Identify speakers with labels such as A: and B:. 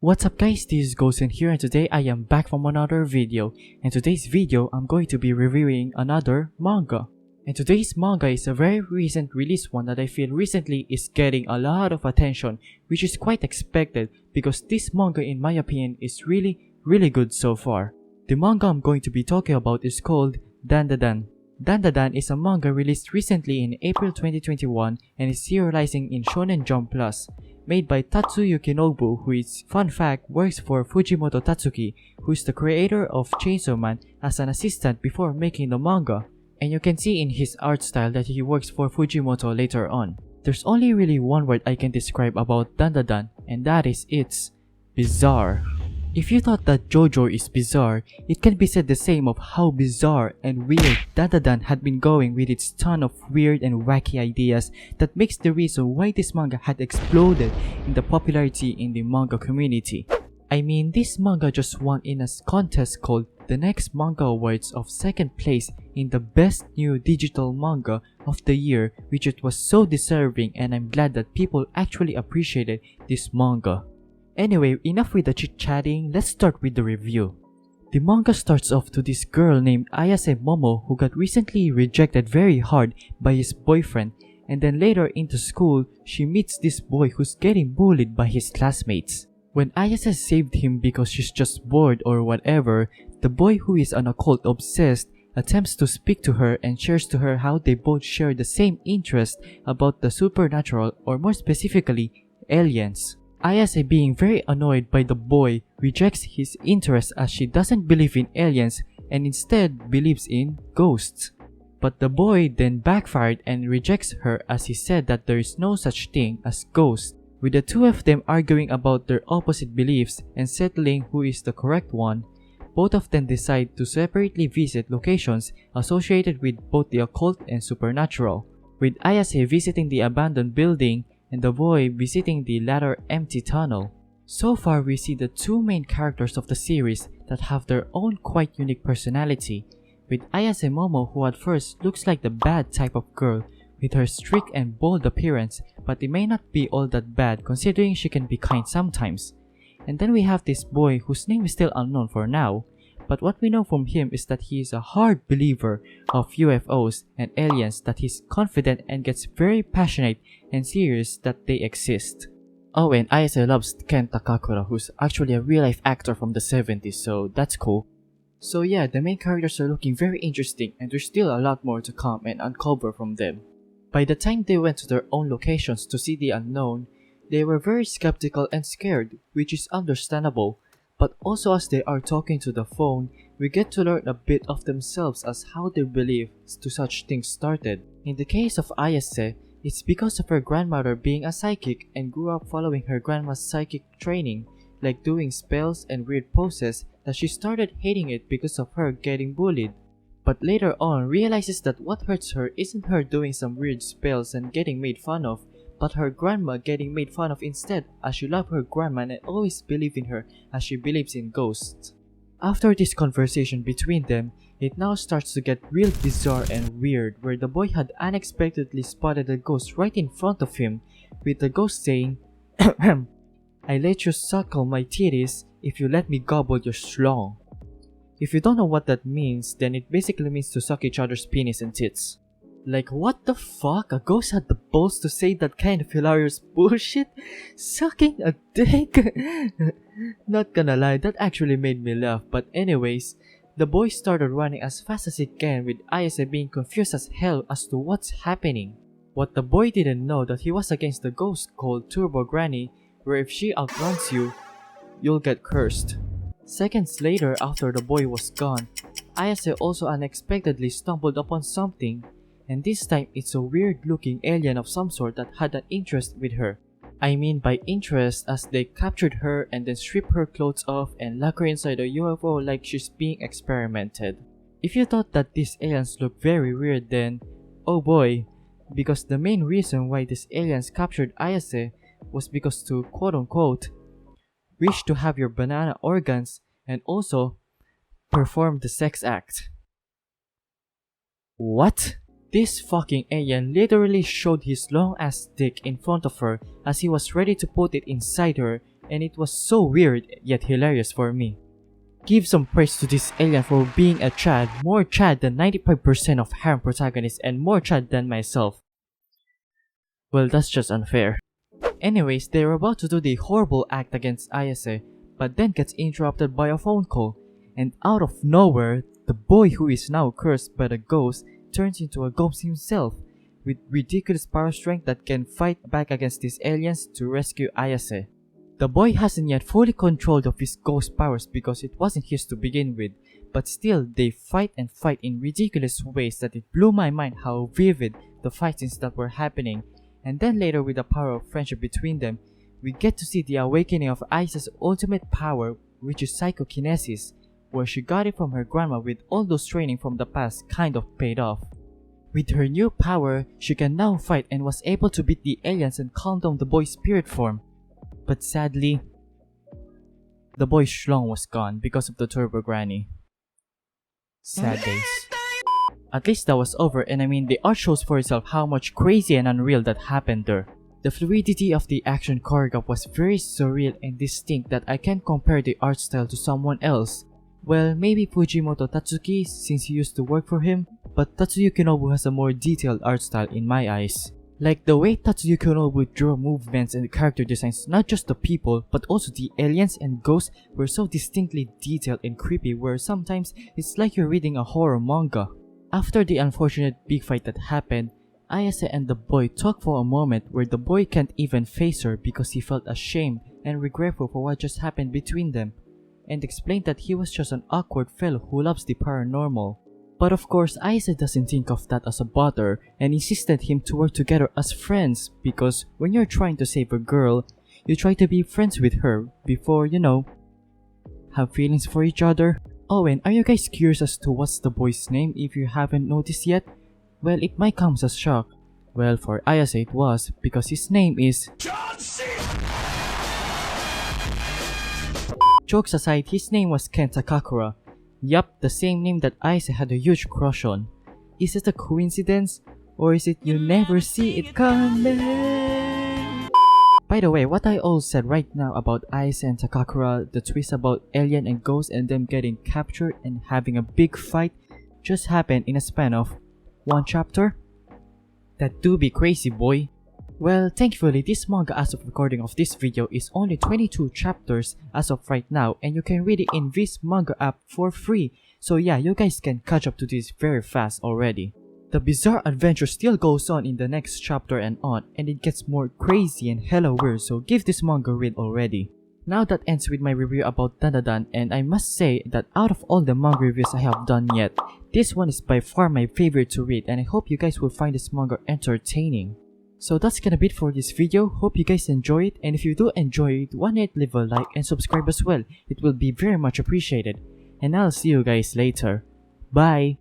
A: What's up guys, this is Gozen here and today I am back from another video. In today's video, I'm going to be reviewing another manga. And today's manga is a very recent release one that I feel recently is getting a lot of attention, which is quite expected because this manga in my opinion is really good so far. The manga I'm going to be talking about is called Dandadan. Dandadan is a manga released recently in April 2021 and is serializing in Shonen Jump Plus. Made by Tatsuyuki Nobu, who is, fun fact, works for Fujimoto Tatsuki, who is the creator of Chainsaw Man, as an assistant before making the manga. And you can see in his art style that he works for Fujimoto later on. There's only really one word I can describe about Dandadan, and that is it's bizarre. If you thought that JoJo is bizarre, it can be said the same of how bizarre and weird Dandadan had been going with its ton of weird and wacky ideas that makes the reason why this manga had exploded in the popularity in the manga community. I mean, this manga just won in a contest called the Next Manga Awards of 2nd place in the best new digital manga of the year, which it was so deserving, and I'm glad that people actually appreciated this manga. Anyway, enough with the chit-chatting, let's start with the review. The manga starts off to this girl named Ayase Momo who got recently rejected very hard by his boyfriend, and then later into school, she meets this boy who's getting bullied by his classmates. When Ayase saved him because she's just bored or whatever, the boy who is an occult obsessed attempts to speak to her and shares to her how they both share the same interest about the supernatural, or more specifically, aliens. Ayase, being very annoyed by the boy, rejects his interest as she doesn't believe in aliens and instead believes in ghosts. But the boy then backfired and rejects her as he said that there is no such thing as ghosts. With the two of them arguing about their opposite beliefs and settling who is the correct one, both of them decide to separately visit locations associated with both the occult and supernatural, with Ayase visiting the abandoned building and the boy visiting the latter empty tunnel. So far, we see the two main characters of the series that have their own quite unique personality, with Ayase Momo, who at first looks like the bad type of girl with her strict and bold appearance, but it may not be all that bad considering she can be kind sometimes. And then we have this boy whose name is still unknown for now, but what we know from him is that he is a hard believer of UFOs and aliens, that he's confident and gets very passionate and serious that they exist. Oh, and Ayase loves Ken Takakura, who's actually a real-life actor from the 70s, so that's cool. So yeah, the main characters are looking very interesting and there's still a lot more to come and uncover from them. By the time they went to their own locations to see the unknown, they were very skeptical and scared, which is understandable. But also as they are talking to the phone, we get to learn a bit of themselves as how their beliefs to such things started. In the case of Ayase, it's because of her grandmother being a psychic and grew up following her grandma's psychic training, like doing spells and weird poses, that she started hating it because of her getting bullied. But later on realizes that what hurts her isn't her doing some weird spells and getting made fun of, but her grandma getting made fun of instead, as she loved her grandma and always believed in her as she believes in ghosts. After this conversation between them, it now starts to get real bizarre and weird, where the boy had unexpectedly spotted a ghost right in front of him, with the ghost saying, "I let you suckle my titties if you let me gobble your schlong." If you don't know what that means, then it basically means to suck each other's penis and tits. Like, what the fuck? A ghost had the balls to say that kind of hilarious bullshit? Sucking a dick? Not gonna lie, that actually made me laugh. But anyways, the boy started running as fast as he can, with Ayase being confused as hell as to what's happening. What the boy didn't know that he was against the ghost called Turbo Granny, where if she outruns you, you'll get cursed. Seconds later, after the boy was gone, Ayase also unexpectedly stumbled upon something, and this time it's a weird looking alien of some sort that had an interest with her. I mean by interest, as they captured her and then stripped her clothes off and lock her inside a UFO like she's being experimented. If you thought that these aliens look very weird, then oh boy, because the main reason why these aliens captured Ayase was because to quote-unquote wish to have your banana organs and also perform the sex act. What? This fucking alien literally showed his long ass dick in front of her as he was ready to put it inside her, and it was so weird yet hilarious for me. Give some praise to this alien for being a Chad, more Chad than 95% of harem protagonists and more Chad than myself. Well, that's just unfair. Anyways, they're about to do the horrible act against Ayase, but then gets interrupted by a phone call, and out of nowhere, the boy who is now cursed by the ghost turns into a ghost himself, with ridiculous power strength that can fight back against these aliens to rescue Ayase. The boy hasn't yet fully controlled of his ghost powers because it wasn't his to begin with, but still they fight and fight in ridiculous ways that it blew my mind how vivid the fight scenes that were happening. And then later, with the power of friendship between them, we get to see the awakening of Ayase's ultimate power, which is psychokinesis, where she got it from her grandma with all those training from the past kind of paid off. With her new power, she can now fight and was able to beat the aliens and calm down the boy's spirit form. But sadly, the boy's schlong was gone because of the Turbo Granny. Sad days. At least that was over, and I mean the art shows for itself how much crazy and unreal that happened there. The fluidity of the action choreograph was very surreal and distinct that I can't compare the art style to someone else. Well, maybe Fujimoto Tatsuki since he used to work for him, but Tatsuyuki Nobu has a more detailed art style in my eyes. Like the way Tatsuyuki Nobu drew movements and character designs, not just the people but also the aliens and ghosts were so distinctly detailed and creepy where sometimes it's like you're reading a horror manga. After the unfortunate big fight that happened, Ayase and the boy talk for a moment where the boy can't even face her because he felt ashamed and regretful for what just happened between them, and explained that he was just an awkward fellow who loves the paranormal. But of course, Ayase doesn't think of that as a bother and insisted him to work together as friends because when you're trying to save a girl, you try to be friends with her before, you know, have feelings for each other. Oh, and are you guys curious as to what's the boy's name if you haven't noticed yet? Well, it might come as a shock. Well, for Ayase it was because his name is Jokes aside, his name was Kenta Kakura. Yup, the same name that Ayase had a huge crush on. Is it a coincidence? Or is it you never see it coming? By the way, what I all said right now about Ayase and Takakura, the twist about alien and ghost and them getting captured and having a big fight, just happened in a span of one chapter? That do be crazy, boy. Well, thankfully this manga as of recording of this video is only 22 chapters as of right now and you can read it in this manga app for free. So yeah, you guys can catch up to this very fast already. The bizarre adventure still goes on in the next chapter and on, and it gets more crazy and hella weird, so give this manga a read already. Now that ends with my review about Dandadan, and I must say that out of all the manga reviews I have done yet, this one is by far my favorite to read and I hope you guys will find this manga entertaining. So that's gonna be it for this video, hope you guys enjoy it, and if you do enjoy it, why not leave a like and subscribe as well, it will be very much appreciated. And I'll see you guys later. Bye!